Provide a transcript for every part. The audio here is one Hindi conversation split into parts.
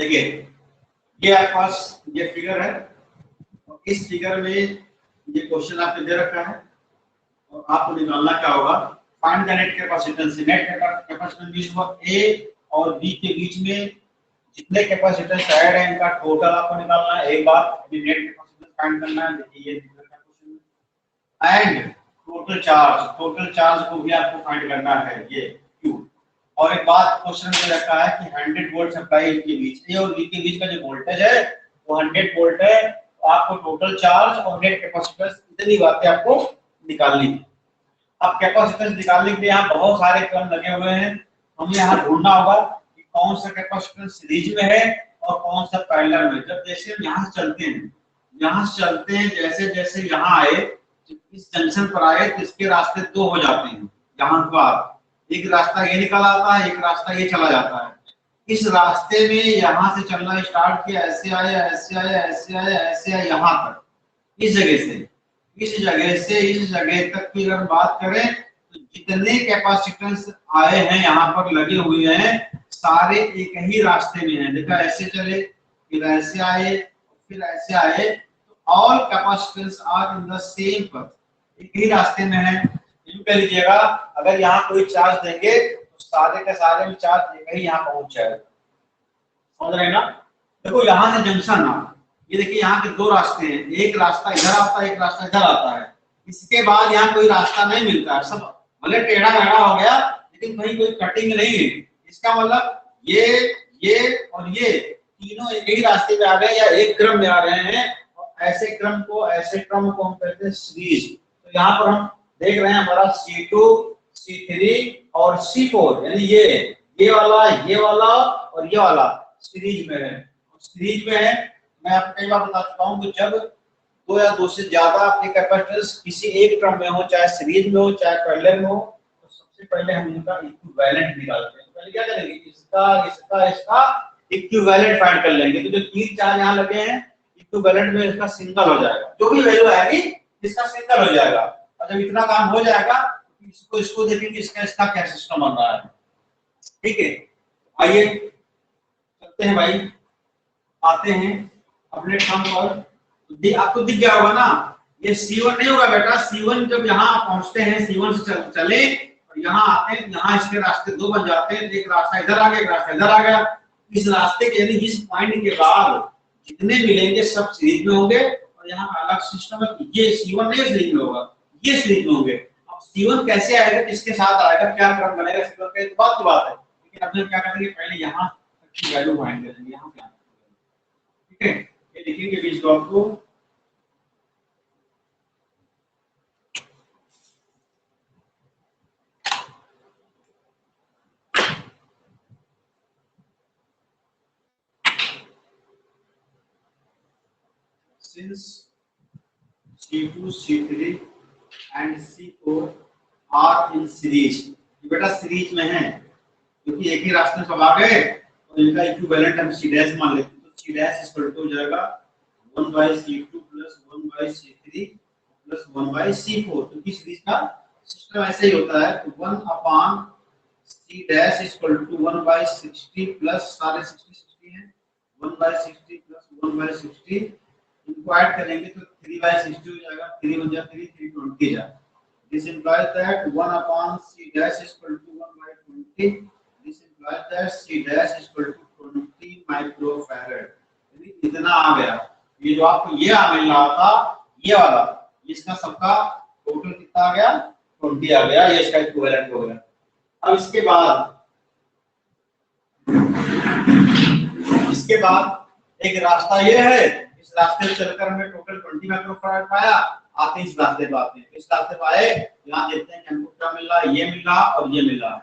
देखिए ये आपके पास ये फिगर है और इस फिगर में ये क्वेश्चन आपने दे रखा है और आपको निकालना क्या होगा, find the net capacitance. Net capacitance means वो ए और बी के बीच में जितने कैपेसिटेंस ऐड है इनका टोटल आपको निकालना है। एक बार अभी नेट कैपेसिटेंस फाइंड करना है। देखिए ये क्वेश्चन एंड टोटल चार्ज को भी आपको फाइंड करना है, ये Q। और एक बात क्वेश्चन में रखा है कि 100 वोल्ट सप्लाई इनके बीच ए और बी के बीच का जो वोल्टेज है वो 100 वोल्ट है। तो आपको टोटल चार्ज और नेट कैपेसिटेंस इतनी बातें आपको निकालनी है। अब कैपेसिटेंस निकालने के लिए यहाँ बहुत सारे क्रम लगे हुए हैं, हमें यहाँ ढूंढना होगा कि कौन सा कैपेसिटेंस सीरीज में है और कौन सा पैरेलल में। जब जैसे हम यहाँ से चलते हैं जैसे जैसे यहाँ आए, इस जंक्शन पर आए तो इसके रास्ते दो हो जाते हैं। यहाँ पर एक रास्ता ये निकल आता है, एक रास्ता ये चला जाता है। इस रास्ते में यहाँ से चलना स्टार्ट किया, ऐसे आया ऐसे आया ऐसे आया ऐसे आया यहाँ तक। इस जगह से इस जगह तक की अगर बात करें तो जितने कैपेसिटेंस आए हैं यहाँ पर लगे हुए हैं सारे एक ही रास्ते में हैं। देखा ऐसे चले फिर ऐसे आए फिर ऐसे आए, तो all capacitance are in the same path, एक ही रास्ते में है। यूं कह लीजिएगा अगर यहाँ कोई चार्ज देंगे तो सारे के सारे में चार्ज एक ही यहाँ पहुंच जाएगा। समझ रहे हैं ना? देखो यहाँ से जंक्शन आ, ये देखिए यहाँ के दो रास्ते हैं, एक रास्ता इधर आता है एक रास्ता इधर आता है। इसके बाद यहाँ कोई रास्ता नहीं मिलता है, सब भले टेढ़ा मेढ़ा हो गया लेकिन कहीं कोई कटिंग नहीं है। इसका मतलब ये और ये तीनों एक ही रास्ते पे आ गए या एक क्रम में आ रहे हैं। और ऐसे क्रम को हम कहते हैं सीरीज। तो यहाँ पर हम देख रहे हैं हमारा C2 C3 और C4 यानी ये वाला और ये वाला सीरीज में है। सीरीज में है, मैं आपको कई बार बता चुका हूँ कि जब दो या दो से ज्यादा आपके कैपेसिटेंस किसी एक क्रम में हो, चाहे सीरीज में हो चाहे पैरेलल में हो, तो सबसे पहले हम इनका इक्विवेलेंट निकालते हैं। तो पहले क्या करेंगे, इसका इक्विवेलेंट फाइंड कर लेंगे। तो जो तीन चार यहाँ लगे हैं इक्विवेलेंट में इसका सिंगल हो जाएगा, जो भी वैल्यू आएगी इसका सिंगल हो जाएगा। और जब इतना काम हो जाएगा तो इसको देखेंगे इसका क्या सिस्टम बन रहा है। ठीक है, आइए चलते हैं भाई, आते हैं अपने काम पर। आपको दिख गया होगा ना, ये C1 नहीं होगा बेटा। C1 जब यहाँ पहुंचते हैं C1 से चले और यहाँ आते हैं, यहाँ इसके रास्ते दो बन जाते हैं। एक रास्ता इधर आ गया एक रास्ता इधर आ गया। इस रास्ते के यानी इस पॉइंट के बाद जितने मिलेंगे सब सीरीज में होंगे। और यहाँ अलग सिस्टम है, ये C1 नहीं सीरीज में होगा, ये सीरीज में होंगे। अब C1 कैसे आएगा, किसके साथ आएगा, क्या क्रम बनेगा, C1 का तो बात की बात है। लेकिन अब क्या करेंगे, पहले यहाँ तक की वैल्यू फाइंड करेंगे। यहाँ पे ठीक है, ये लिखेंगे बीच ब्लॉक को। Since C2, C3 and C4 are in series, ये बेटा सीरीज में है क्योंकि एक ही रास्ते से आ गए तो इनका इक्विवेलेंट हम C डैश मान लेते हैं। तो C डैश इक्वल टू हो जाएगा 1/C2 plus 1/C3 plus 1/C4। क्योंकि सीरीज का सिस्टम ऐसे ही होता है। तो 1/C dash equal to 1/60 plus सारे 60 हैं 1/60 प्लस 1/60 इनको ऐड करेंगे तो 3/60 हो जाएगा। 3 हो जाएगा 3 जाएगा। This implies that 1/C dash is equal to 1/20. This implies that C dash is equal to 20 microfarad. यानी इतना आ गया। ये जो आपको ये मिल रहा था ये वाला, इसका सबका टोटल कितना आ गया, 20 आ गया। ये इसका इक्विवेलेंट हो गया। अब इसके बाद एक रास्ता ये है, इस रास्ते से चलकर हमें टोटल 20 माइक्रोफैराड पाया। आते हैं इस रास्ते पे, आते हैं इस रास्ते पे आए, यहाँ देखते हैं कि हमको क्या मिल रहा है, ये मिल रहा और ये मिल रहा है।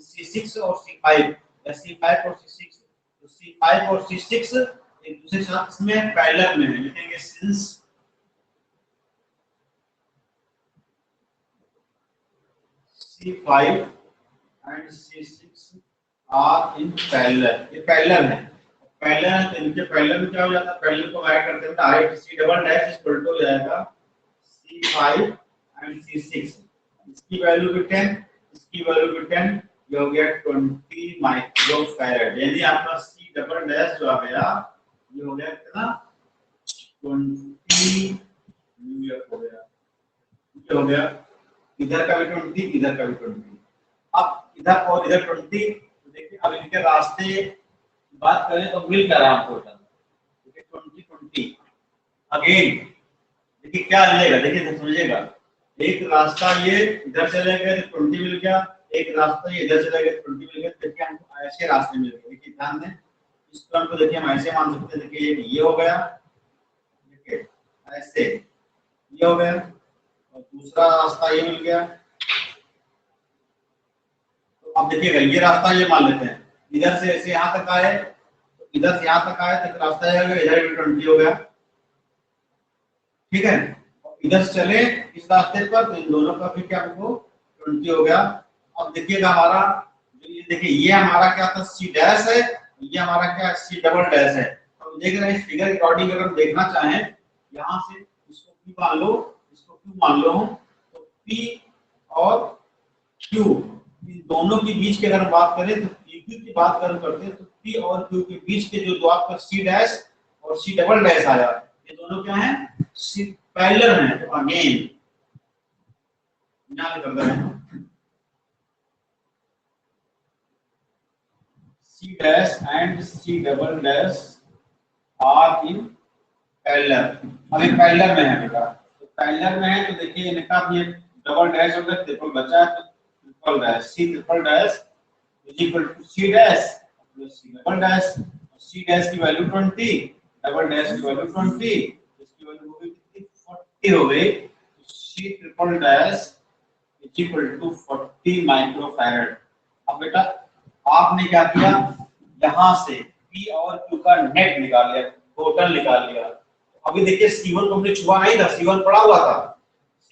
C6 और C5 या C5 और C6, तो C5 और C6 एक दूसरे के साथ इसमें पैरेलल में है। लिखेंगे since C5 and C6 are in parallel, ये पैरेलल है। पैरेलल तो इनके पैरेलल में क्या हो जाता है, पैरेलल को ऐड करते हैं direct C double dash equal to हो जाएगा C5 and C6। इसकी वैल्यू भी 10, इसकी वैल्यू भी 10, ये हो गया 20 माइक्रोफैराड। यानी आपका C सी डबल डैश जो आ गया ये हो गया कितना 20 न्यूयॉर्क हो गया, ये हो गया इधर का भी 20 इधर का भी 20। अब इधर और इधर 20, तो देखिए अब इनके रास्ते बात करें तो मिल कर रहा टोटल, देखिए 20 अगेन देखिए क्या मिलेगा, देखिए समझिएगा एक रास्ता ये इधर चले गए तो 20 मिल गया, एक रास्ता ये इधर चले गए तो 20 मिल गया, देखिए हमको ऐसे रास्ते मिल गए। देखिए ध्यान दें इस क्रम को देखिए हम ऐसे मान सकते हैं, देखिए ये हो गया, देखिए ऐसे ये हो गया और दूसरा रास्ता ये मिल गया। तो अब देखिएगा ये रास्ता ये मान लेते हैं इधर से ऐसे यहाँ तक आए, तो इधर से यहाँ तक आए तो रास्ता जाएगा इधर भी 20 हो गया, ठीक है। और इधर से चले इस रास्ते पर तो इन दोनों का भी क्या हमको 20 हो गया। अब देखिएगा हमारा ये देखिए ये हमारा क्या था सी डैश है, ये हमारा क्या सी डबल डैश है। तो देख रहे हैं इस फिगर के अकॉर्डिंग अगर हम देखना चाहें यहाँ से इसको P मान लो, इसको Q मान लो, तो P और Q इन दोनों के बीच की अगर हम बात करें तो PQ की बात करते हैं तो P और Q के बीच के जो आपका C डैश और C डबल डैश आया ये दोनों क्या है पैरेलल है। तो अगेन यहाँ कर रहे हैं C dash and C double dash are in parallel। अब ये पैरेलल में है बेटा, तो पैरेलल में है तो देखिए इनका ये डबल डैश हो गया, ट्रिपल बचा है तो triple dash C triple dash is equal to C dash plus C double dash. C dash की वैल्यू 20, डबल डैश की वैल्यू 20, इसकी वैल्यू हो गई कितनी 40 हो गई। तो C triple dash is equal to 40 microfarad. अब बेटा आपने क्या किया यहां से P और Q का नेट निकाल लिया, टोटल निकाल लिया। अभी देखिए C1 को हमने छुआ नहीं था, C1 पड़ा हुआ था,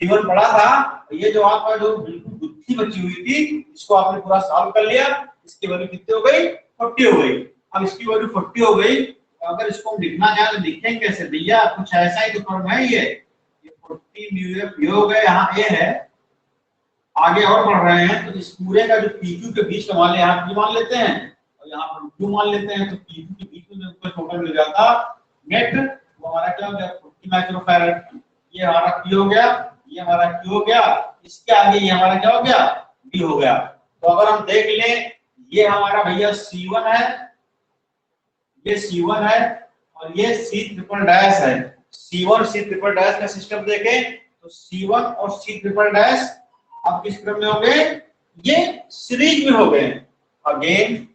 C1 पड़ा था, ये जो आपका जो बिल्कुल गुत्थी बची हुई थी इसको आपने पूरा सॉल्व कर लिया, इसकी वैल्यू कितनी हो गई 40 हो गई। अब इसकी वैल्यू 40 हो गई, अगर इसको हम लिखना चाहें तो लिखेंगे कैसे भैया, कुछ ऐसा ही तो फॉर्म है ये 40 न्यूयॉर्क ये हो गए, यहाँ ए है आगे और बढ़ रहे हैं तो इस पूरे का जो PQ के बीच का मान ले यहाँ P मान लेते हैं और यहाँ पर Q मान लेते हैं, तो PQ के बीच में जो टोटल मिल जाता नेट वो हमारा क्या हो गया 40 माइक्रोफैरड। ये हमारा P हो गया, ये हमारा Q हो गया, इसके आगे ये हमारा क्या हो गया B हो गया। तो अगर हम देख लें ये हमारा भैया C1 है, ये C1 है और ये C ट्रिपल डैश है। C1 C ट्रिपल डैश का सिस्टम देखें तो C1 और C ट्रिपल डैश अब किस क्रम में हो गए, ये सीरीज में हो गए। Again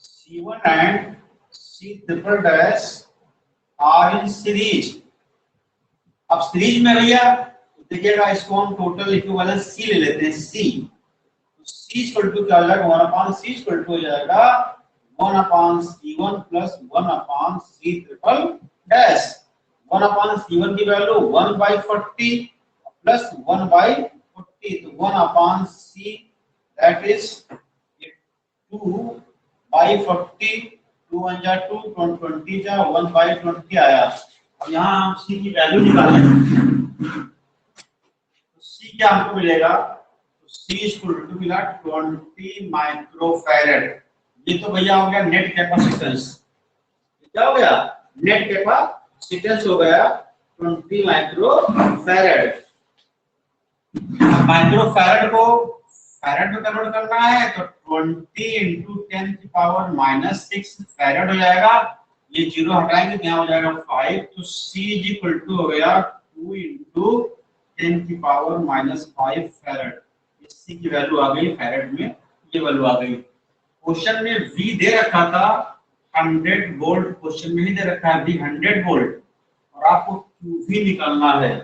C1 and C triple dash are in series. अब सीरीज में भैया देखिएगा इसको हम टोटल इक्विवेलेंट C ले लेते हैं C, तो C इक्वल टू क्या हो जाएगा 1/C इक्वल टू हो जाएगा 1/C1 plus 1/C triple dash. 1/C1 की वैल्यू 1/40 प्लस 1/40, तो 1/C दैट इज 2/40, 2 1 जा 2, 20 जा 1/20 आया। अब यहाँ हम C की वैल्यू निकालें तो C क्या हमको मिलेगा, तो C इक्वल टू मिला 20 माइक्रोफैरड। ये तो भैया हो गया नेट कैपेसिटेंस, क्या हो गया नेट कैपेसिटेंस हो गया 20 माइक्रोफैरड। माइक्रोफैरड को फैरड में कन्वर्ट करना है तो 20 into 10 की पावर -6 फैरड हो जाएगा। ये जीरो हटाएंगे तो यहाँ हो जाएगा 5, तो C इज इक्वल टू हो गया 2 into 10 की पावर -5 फैरड। इस C की वैल्यू आ गई फैरड में, ये वैल्यू आ गई। क्वेश्चन में V दे रखा था 100 वोल्ट, क्वेश्चन में ही दे रखा है V 100 वोल्ट और आपको QV निकालना है।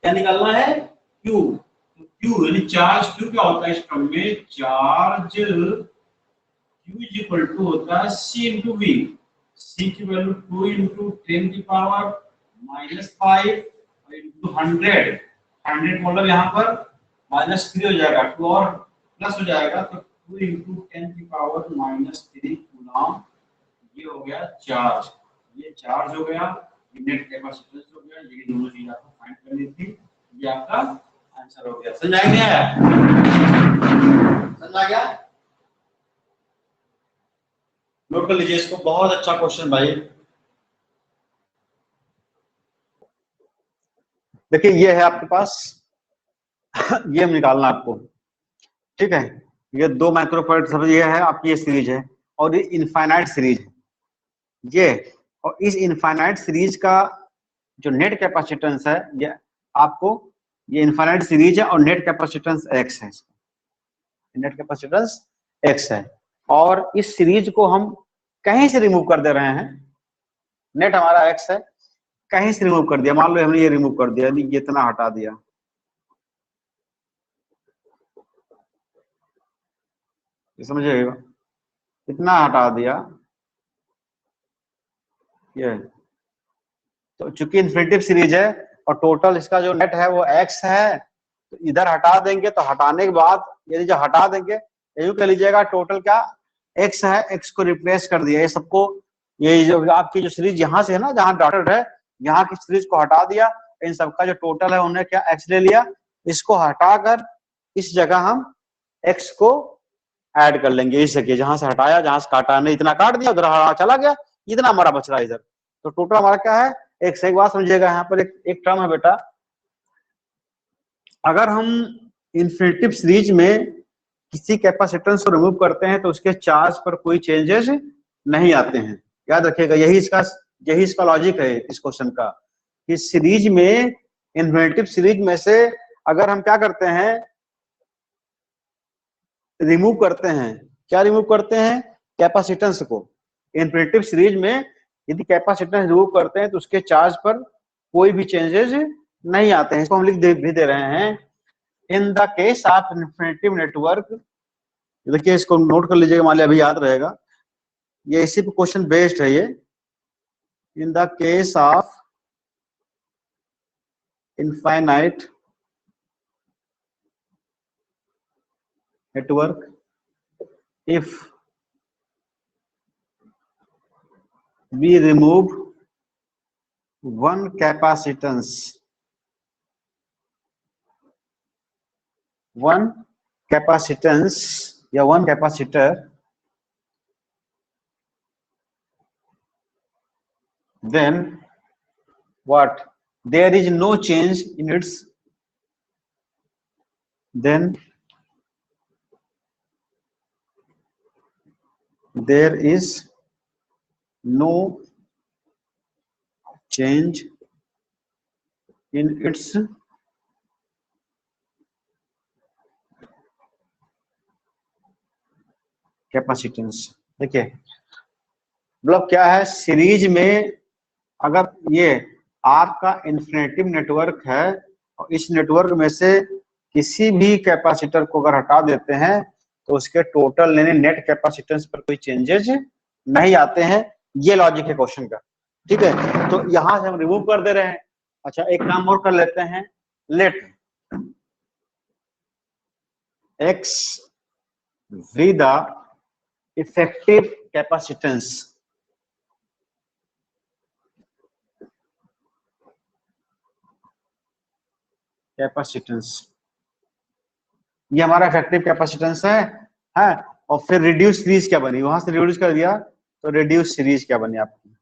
क्या निकालना है Q, तो Q यानी चार्ज Q क्या होता है इस क्रम में, charge Q is equal to होता है C into V। C की वैल्यू 2 into 10 की पावर -5 into 100, 100 मतलब यहाँ पर -3 हो जाएगा, 2 और प्लस हो जाएगा तो 2 into 10 की पावर -3 कूलम। ये हो गया चार्ज, ये चार्ज हो गया, नेट कैपेसिटेंस हो गया, ये दोनों चीज आपको फाइंड करनी थी। ये आपका आंसर हो गया। समझ आ गया, समझ आ गया। नोट कर लीजिए इसको, बहुत अच्छा क्वेश्चन भाई। देखिए ये है आपके पास ये निकालना आपको, ठीक है। ये 2 माइक्रोफैराड सब ये है आपकी, ये सीरीज है और ये इनफाइनाइट सीरीज है ये। और इस इनफाइनाइट सीरीज का जो नेट कैपेसिटेंस है ये आपको, ये इनफाइनाइट सीरीज है और नेट कैपेसिटेंस एक्स है, नेट कैपेसिटेंस एक्स है। और इस सीरीज को हम कहीं से रिमूव कर दे रहे हैं, नेट हमारा एक्स है, कहीं से रिमूव कर दिया, मान लो हमने ये रिमूव कर दिया, ये इतना हटा दिया, ये समझिएगा, इतना हटा दिया ये। तो चूंकि इन्फिनिटिव सीरीज है और टोटल इसका जो नेट है वो एक्स है, तो इधर हटा देंगे, तो हटाने के बाद यदि जो हटा देंगे, यूं कह लीजिएगा टोटल क्या एक्स है, एक्स को रिप्लेस कर दिया, ये सबको, ये जो आपकी जो सीरीज यहाँ से है ना, जहाँ डॉटेड है, यहाँ की सीरीज को हटा दिया, इन सबका जो टोटल है उन्हें क्या एक्स ले लिया, इसको हटाकर इस जगह हम एक्स को ऐड कर लेंगे, इस जगह जहां से हटाया, जहां से काटा नहीं, इतना काट दिया, उधर चला गया, इतना हमारा बच रहा है इधर, तो टोटल हमारा क्या है एक बात समझिएगा, यहाँ पर एक टर्म है बेटा, अगर हम इन्फिनिटिव सीरीज में किसी कैपेसिटेंस को रिमूव करते हैं तो उसके चार्ज पर कोई चेंजेस नहीं आते हैं, याद रखिएगा, यही इसका लॉजिक है इस क्वेश्चन का, कि सीरीज में, इन्फिनिटिव सीरीज में से अगर हम क्या करते हैं, रिमूव करते हैं, क्या रिमूव करते हैं, कैपेसिटेंस को, इन्फिनिटिव सीरीज में यदि कैपेसिटेंस रिमूव करते हैं तो उसके चार्ज पर कोई भी चेंजेस नहीं आते हैं, इसको हम लिख भी दे रहे हैं, in the case of infinitive network. देखिए इसको नोट कर लीजिएगा, मान लिया अभी याद रहेगा, ये इसी पे क्वेश्चन बेस्ड है ये, in the case of infinite network, if we remove one capacitance, या one capacitor, then what, there is no change in its, then there is no change in its capacitance. देखिए मतलब क्या है, सीरीज में अगर ये आपका इन्फिनिटिव नेटवर्क है और इस नेटवर्क में से किसी भी कैपेसिटर को अगर हटा देते हैं तो उसके टोटल यानी नेट कैपेसिटेंस पर कोई चेंजेस नहीं आते हैं, ये लॉजिक है क्वेश्चन का, ठीक है। तो यहां से हम रिमूव कर दे रहे हैं। अच्छा एक काम और कर लेते हैं, let x be the effective capacitance, ये हमारा इफेक्टिव कैपेसिटेंस है। और फिर रिड्यूस सीरीज क्या बनी, वहां से रिड्यूस कर दिया तो रिड्यूस सीरीज क्या बनी आपकी,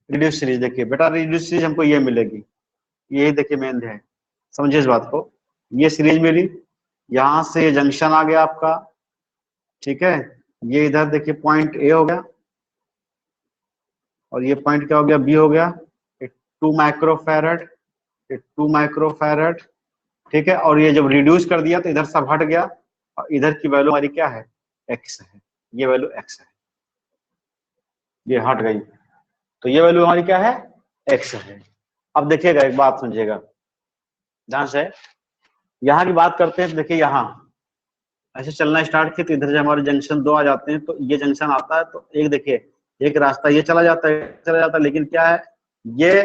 रिड्यूस सीरीज देखिए बेटा, रिड्यूस सीरीज हमको ये मिलेगी, यही देखिए मेन है, समझिए इस बात को, ये सीरीज मिली, यहां से जंक्शन आ गया आपका, ठीक है, ये इधर देखिए पॉइंट ए हो गया और ये पॉइंट क्या हो गया, बी हो गया, 2 माइक्रोफैरड, 2 माइक्रोफैरड, ठीक है। और ये जब रिड्यूस कर दिया तो इधर सब हट गया और इधर की वैल्यू हमारी क्या है, एक्स है, ये वैल्यू एक्स है, ये हट गई, तो ये वैल्यू हमारी क्या है, एक्स है। अब देखिएगा एक बात समझिएगा ध्यान से, यहाँ की बात करते हैं तो देखिए यहाँ ऐसे चलना स्टार्ट किया तो इधर से हमारे जंक्शन 2 आ जाते हैं, तो ये जंक्शन आता है तो एक देखिए एक रास्ता ये चला जाता है, लेकिन क्या है, ये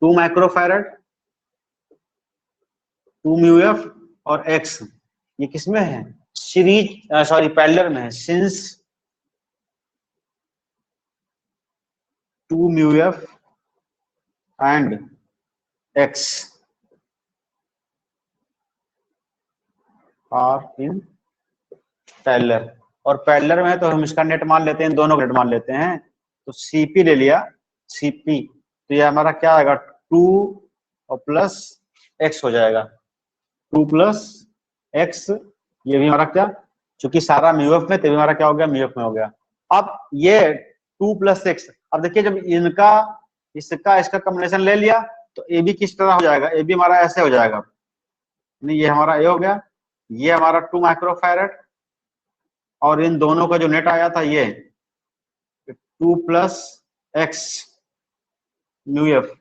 2 माइक्रोफैरड 2 म्यू एफ और एक्स, ये किसमें है, सीरीज सॉरी पैरेलल में है, since 2 mu F and x are in parallel, और पैरेलल में है तो हम इसका नेट मान लेते हैं, दोनों का नेट मान लेते हैं। तो CP ले लिया, CP, तो ये हमारा क्या आएगा 2 और प्लस x हो जाएगा, 2 प्लस x, ये भी हमारा क्या, चूंकि सारा म्यूएफ में, तभी हमारा क्या हो गया, म्यूएफ में हो गया। अब ये 2 प्लस x, अब देखिए जब इनका इसका कॉम्बिनेशन ले लिया तो ए बी किस तरह हो जाएगा, ए बी हमारा ऐसे हो जाएगा, नहीं ये हमारा ए हो गया, ये हमारा 2 माइक्रोफैरड, और इन दोनों का जो नेट आया था ये 2 प्लस एक्स म्यू एफ,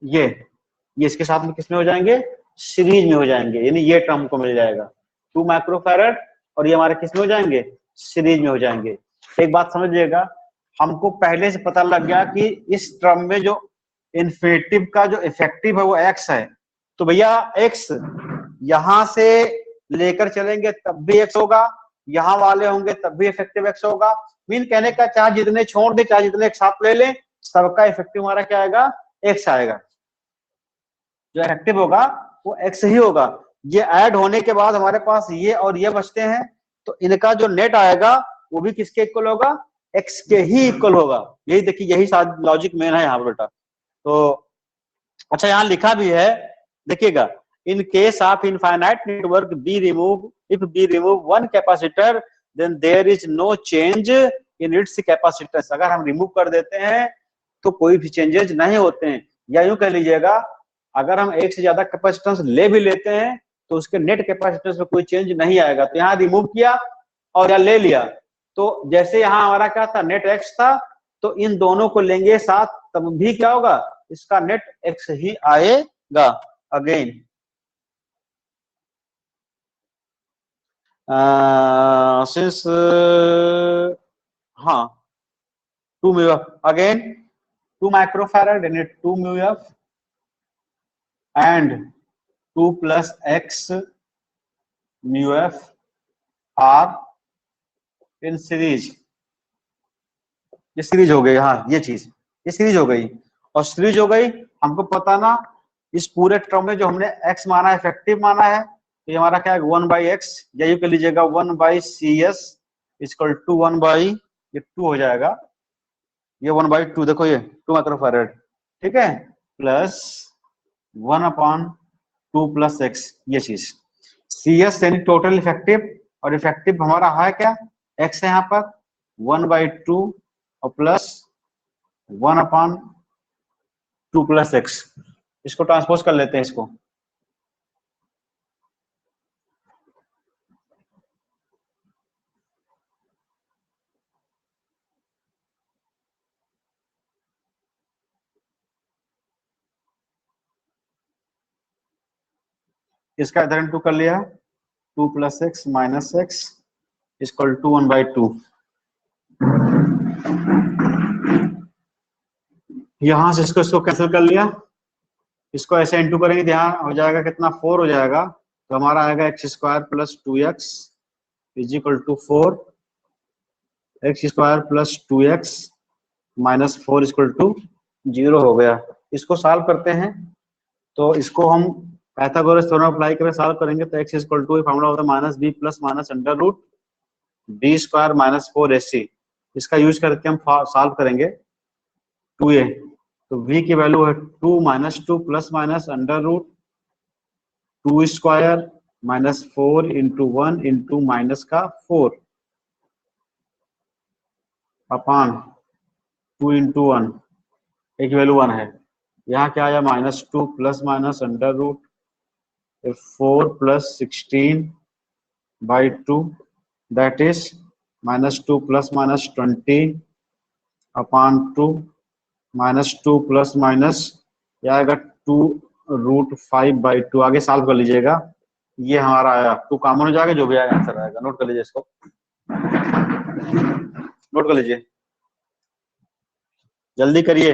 ये इसके साथ में किसमें हो जाएंगे, सीरीज में हो जाएंगे, यानी ये टर्म को मिल जाएगा 2 माइक्रोफैरड, और ये हमारे किसमें हो जाएंगे, सीरीज में हो जाएंगे। एक बात समझिएगा, हमको पहले से पता लग गया कि इस टर्म में जो इन्फिनेटिव का जो इफेक्टिव है वो x है, तो भैया x यहां से लेकर चलेंगे तब भी x होगा, यहां वाले होंगे तब भी इफेक्टिव x होगा। मीन कहने का चाहे जितने छोड़ दे, चाहे जितने एक साथ ले लें, सबका इफेक्टिव हमारा क्या आएगा, x आएगा, जो इफेक्टिव होगा वो x ही होगा। ये ऐड होने के बाद हमारे पास ये और ये बचते हैं, तो इनका जो नेट आएगा वो भी किसके इक्वल होगा, x के ही इक्वल होगा। यही देखिए, यही लॉजिक मेन है यहाँ पर बेटा। तो अच्छा यहाँ लिखा भी है, देखिएगा, in case of infinite network be remove, if be remove one capacitor then there is no change in its capacitance. अगर हम रिमूव कर देते हैं तो कोई भी चेंजेस नहीं होते हैं, या यूं कह लीजिएगा, अगर हम एक से ज्यादा कैपेसिटेंस ले भी लेते हैं तो उसके नेट कैपेसिटेंस में कोई चेंज नहीं आएगा। तो यहाँ रिमूव किया और या ले लिया, तो जैसे यहाँ हमारा क्या था, नेट x था, तो इन दोनों को लेंगे साथ, तब भी क्या होगा, इसका नेट x ही आएगा। अगेन सिंस हाँ 2 म्यू एफ, अगेन 2 माइक्रोफैरड यानी 2 mu F and 2 plus x mu F are in series. ये सीरीज हो गई, हाँ ये चीज, ये सीरीज हो गई, और सीरीज हो गई, हमको पता ना इस पूरे टर्म में जो हमने x माना है, इफेक्टिव माना है, तो ये हमारा क्या है 1/x, या यूं कह लीजिएगा 1/CS इक्वल टू 1/, ये 2 हो जाएगा, ये 1/2, देखो ये 2 माइक्रोफैरड, ठीक है, प्लस 1/2 प्लस x, ये चीज CS यानी टोटल इफेक्टिव, और इफेक्टिव हमारा है क्या, x है यहाँ पर 1/2 और प्लस 1/2 प्लस x। इसको ट्रांसपोज कर लेते हैं इसको, इसका इधर इंटू कर लिया, 2 plus x minus x equal to 1/2। यहां से इसको कैंसिल कर लिया, इसको ऐसे इंटू करेंगे तो यहाँ हो जाएगा कितना, 4 हो जाएगा, तो हमारा आएगा x² plus 2x is equal to 4, x² plus 2x minus 4 equal to 0 हो गया। इसको सॉल्व करते हैं, तो इसको हम पाइथागोरस थ्योरम अप्लाई करें, सॉल्व करेंगे तो x इक्वल टू फॉर्मूला होता है minus B plus minus under root B square minus 4ac। इसका यूज करके हम सॉल्व करेंगे 2a, तो v की वैल्यू है 2 minus 2 plus minus under root 2 square minus 4 into 1 into minus का 4 अपॉन 2 इंटू 1, एक वैल्यू 1 है, यहाँ क्या आया -2 plus minus under root 4 plus 16/2 that is -2 plus minus 20 upon 2 -2 plus minus आएगा 2√5/2। आगे सॉल्व कर लीजिएगा, ये हमारा आया 2 कॉमन हो जाएगा, जो भी आएगा आंसर आएगा। नोट कर लीजिए, इसको नोट कर लीजिए, जल्दी करिए।